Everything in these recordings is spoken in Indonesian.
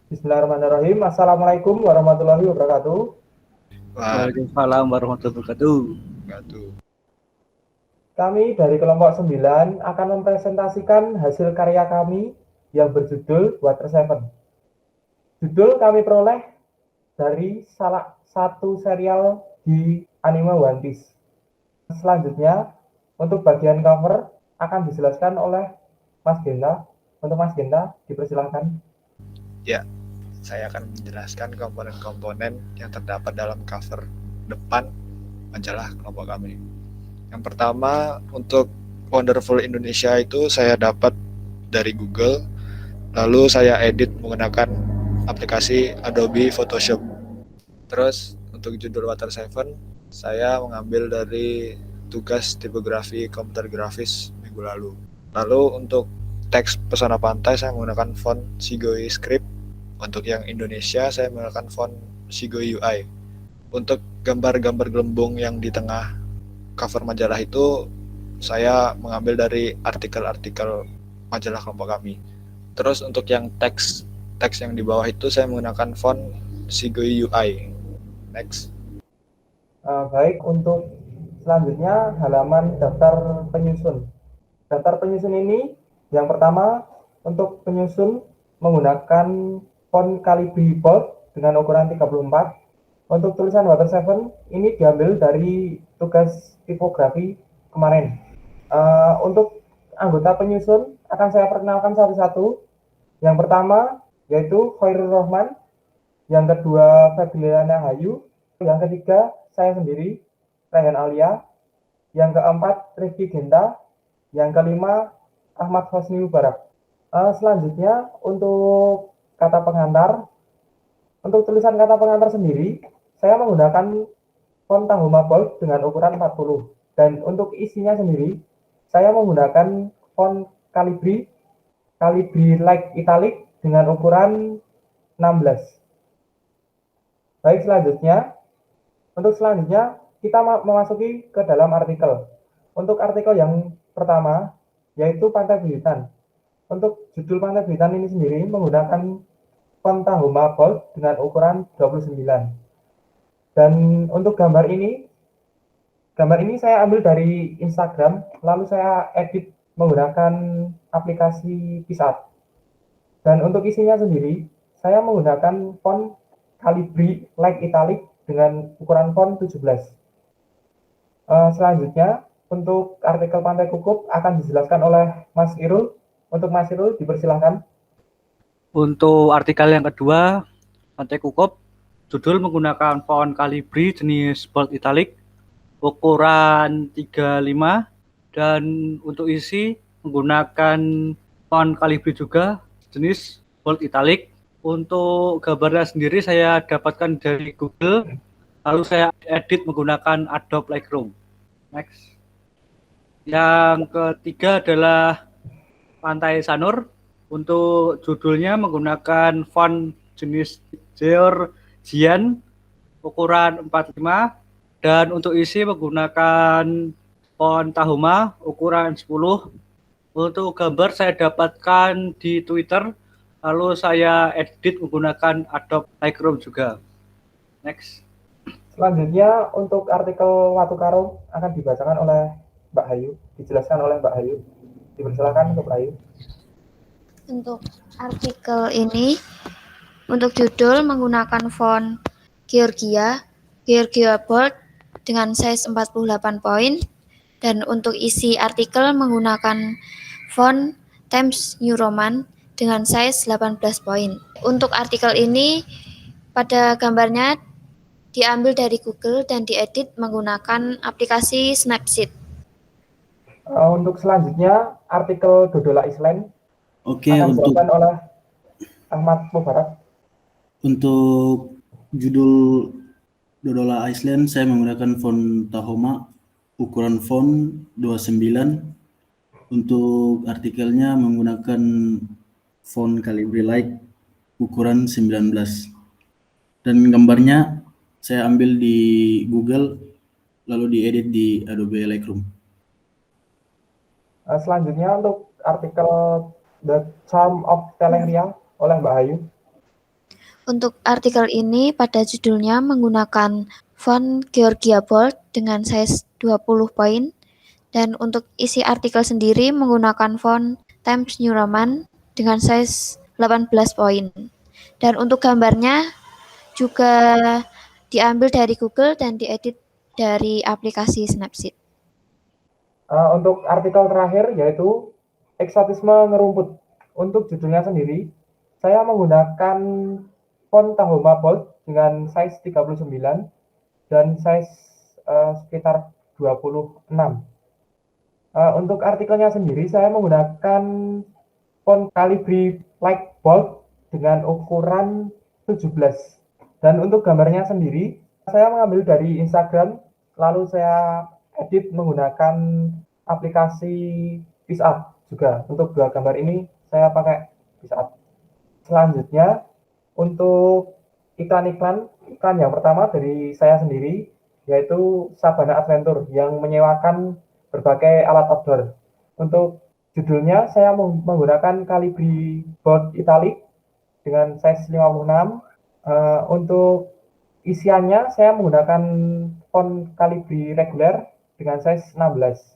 Bismillahirrahmanirrahim. Assalamualaikum warahmatullahi wabarakatuh. Waalaikumsalam warahmatullahi wabarakatuh. Kami dari kelompok 9 akan mempresentasikan hasil karya kami yang berjudul Water Seven. Judul kami peroleh dari salah satu serial di anime One Piece. Selanjutnya, untuk bagian cover akan dijelaskan oleh Mas Genta. Untuk Mas Genta, dipersilahkan. Ya, saya akan menjelaskan komponen-komponen yang terdapat dalam cover depan majalah kelompok kami. Yang pertama, untuk Wonderful Indonesia itu saya dapat dari Google, lalu saya edit menggunakan aplikasi Adobe Photoshop. Terus untuk judul Water Seven, saya mengambil dari tugas tipografi komputer grafis minggu lalu. Lalu untuk teks pesona pantai saya menggunakan font Shigoi Script. Untuk yang Indonesia saya menggunakan font Shigoi UI. Untuk gambar-gambar gelembung yang di tengah cover majalah itu saya mengambil dari artikel-artikel majalah kelompok kami. Terus untuk yang teks yang di bawah itu saya menggunakan font Shigoi UI. Next. Baik, untuk selanjutnya halaman daftar penyusun. Daftar penyusun ini yang pertama untuk penyusun menggunakan font Calibri bold dengan ukuran 34. Untuk tulisan Water Seven ini diambil dari tugas tipografi kemarin. Untuk anggota penyusun akan saya perkenalkan satu-satu. Yang pertama yaitu Khairul Rahman, yang kedua Febriana Hayu, yang ketiga saya sendiri, Rayhan Alia, yang keempat Rifki Genta, yang kelima Ahmad Hosni Mubarak. Selanjutnya untuk kata pengantar. Untuk tulisan kata pengantar sendiri, saya menggunakan font Tahoma Bold dengan ukuran 40. Dan untuk isinya sendiri, saya menggunakan font Calibri Light Italic dengan ukuran 16. Baik, untuk selanjutnya kita memasuki ke dalam artikel. Untuk artikel yang pertama, yaitu Pantai Blitan. Untuk judul Pantai Blitan ini sendiri menggunakan font Tahoma Bold dengan ukuran 29. Dan untuk gambar ini saya ambil dari Instagram, lalu saya edit menggunakan aplikasi PixArt. Dan untuk isinya sendiri, saya menggunakan font Calibri Light Italic dengan ukuran font 17. Selanjutnya, untuk artikel Pantai Kukup akan dijelaskan oleh Mas Irul. Untuk Mas Irul, dipersilahkan. Untuk artikel yang kedua, Pantai Kukup, judul menggunakan font Calibri jenis bold italic, ukuran 35, dan untuk isi menggunakan font Calibri juga jenis bold italic. Untuk gambarnya sendiri saya dapatkan dari Google, lalu saya edit menggunakan Adobe Lightroom. Next. Yang ketiga adalah Pantai Sanur. Untuk judulnya menggunakan font jenis Georgian ukuran 45, dan untuk isi menggunakan font Tahoma ukuran 10. Untuk gambar saya dapatkan di Twitter, lalu saya edit menggunakan Adobe Lightroom juga. Next. Selanjutnya untuk artikel Watu Karung akan dibacakan oleh Mbak Hayu, dijelaskan oleh Mbak Hayu. Dipersilakan untuk Mbak Hayu. Untuk artikel ini, untuk judul menggunakan font Georgia Bold dengan size 48 poin, dan untuk isi artikel menggunakan font Times New Roman dengan size 18 poin. Untuk artikel ini pada gambarnya diambil dari Google dan diedit menggunakan aplikasi Snapseed. Untuk selanjutnya artikel Dodola Island akan dibacakan oleh Ahmad Mubarak. Untuk judul Dodola Island saya menggunakan font Tahoma ukuran font 29. Untuk artikelnya menggunakan font Calibri Light ukuran 19. Dan gambarnya saya ambil di Google lalu diedit di Adobe Lightroom. Selanjutnya untuk artikel The Charm of Telengria oleh Mbak Ayu. Untuk artikel ini pada judulnya menggunakan font Georgia Bold dengan size 20 poin. Dan untuk isi artikel sendiri menggunakan font Times New Roman dengan size 18 poin. Dan untuk gambarnya juga diambil dari Google dan diedit dari aplikasi Snapseed. Untuk artikel terakhir yaitu eksotisme ngerumput. Untuk judulnya sendiri, saya menggunakan font Tahoma Bold dengan size 39 dan size sekitar 26. Untuk artikelnya sendiri, saya menggunakan font Calibri Light Bold dengan ukuran 17. Dan untuk gambarnya sendiri, saya mengambil dari Instagram, lalu saya edit menggunakan aplikasi PixArt juga. Untuk dua gambar ini, saya pakai PixArt. Selanjutnya, untuk iklan yang pertama dari saya sendiri, yaitu Sabana Adventure yang menyewakan berbagai alat outdoor. Untuk judulnya, saya menggunakan Calibri Bold Italic dengan size 56. Untuk isiannya, saya menggunakan font Calibri reguler dengan size 16.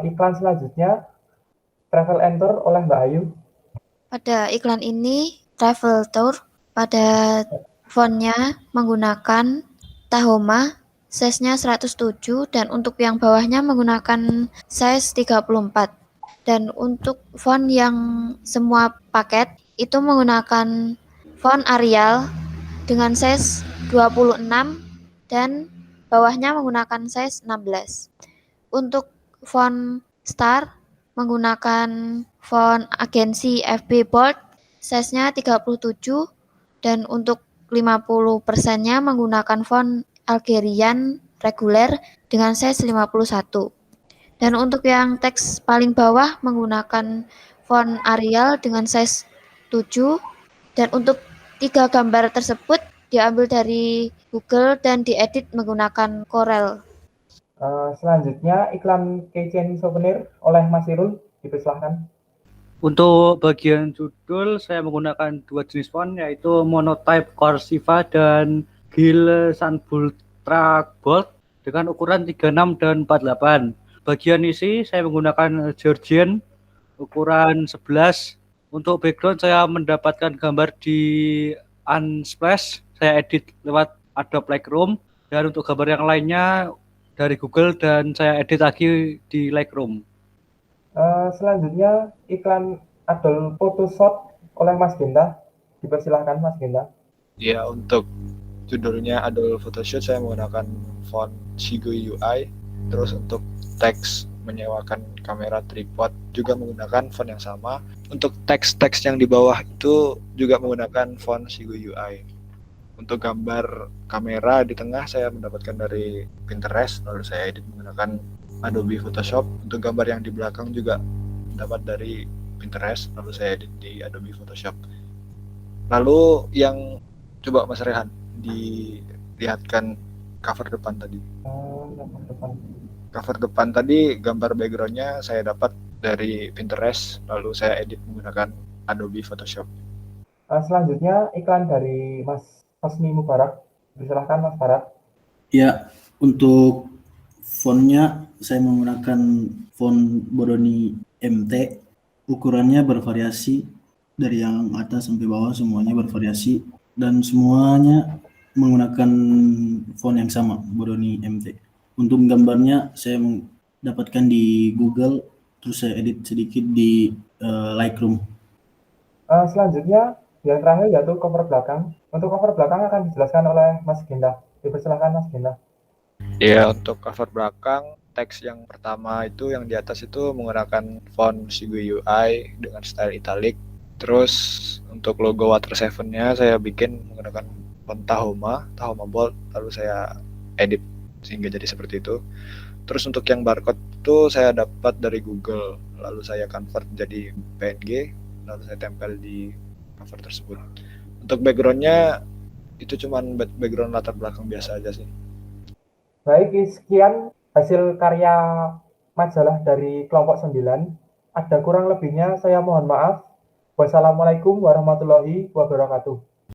Iklan selanjutnya, Travel and Tour oleh Mbak Ayu. Pada iklan ini, Travel Tour pada fontnya menggunakan Tahoma, size-nya 107, dan untuk yang bawahnya menggunakan size 34. Dan untuk font yang semua paket itu menggunakan font Arial dengan size 26 dan bawahnya menggunakan size 16. Untuk font Star menggunakan font agensi FB Bold, size-nya 37, dan untuk 50%-nya menggunakan font Algerian reguler dengan size 51. Dan untuk yang teks paling bawah menggunakan font Arial dengan size 7, dan untuk 3 gambar tersebut diambil dari Google dan diedit menggunakan Corel. Selanjutnya iklan Keychain Souvenir oleh Mas Irul, dipersilahkan. Untuk bagian judul saya menggunakan dua jenis font yaitu Monotype Corsiva dan Gill Sunultra Bold dengan ukuran 36 dan 48. Bagian isi saya menggunakan Georgian ukuran 11. Untuk background saya mendapatkan gambar di Unsplash, saya edit lewat Adobe Lightroom, dan untuk gambar yang lainnya dari Google dan saya edit lagi di Lightroom. Selanjutnya iklan Adobe Photoshop oleh Mas Genta, dipersilahkan Mas Genta. Ya, untuk judulnya Adobe Photoshop saya menggunakan font Shigoi UI. Terus untuk teks menyewakan kamera tripod juga menggunakan font yang sama. Untuk teks-teks yang di bawah itu juga menggunakan font Shigoi UI. Untuk gambar kamera di tengah saya mendapatkan dari Pinterest, lalu saya edit menggunakan Adobe Photoshop. Untuk gambar yang di belakang juga dapat dari Pinterest, lalu saya edit di Adobe Photoshop. Lalu yang coba Mas Rehan dilihatkan cover depan tadi. Cover depan tadi gambar backgroundnya saya dapat dari Pinterest, lalu saya edit menggunakan Adobe Photoshop. Selanjutnya iklan dari Mas Hosni Mubarak, dipersilahkan Mas Barak. Ya, untuk fontnya saya menggunakan font Bodoni MT. Ukurannya bervariasi dari yang atas sampai bawah, semuanya bervariasi dan semuanya menggunakan font yang sama, Bodoni MT. Untuk gambarnya saya mendapatkan di Google, terus saya edit sedikit di Lightroom. Selanjutnya yang terakhir yaitu cover belakang. Untuk cover belakang akan dijelaskan oleh Mas Genta. Dipersilahkan Mas Genta. Ya, untuk cover belakang teks yang pertama itu yang di atas itu menggunakan font Shigoi UI dengan style italic. Terus untuk logo Water 7-nya saya bikin menggunakan font Tahoma Bold, lalu saya edit sehingga jadi seperti itu. Terus untuk yang barcode itu saya dapat dari Google, lalu saya convert jadi PNG, lalu saya tempel di cover tersebut. Untuk backgroundnya itu cuman background latar belakang biasa aja sih. Baik, sekian hasil karya majalah dari kelompok 9. Ada kurang lebihnya saya mohon maaf. Wassalamualaikum warahmatullahi wabarakatuh.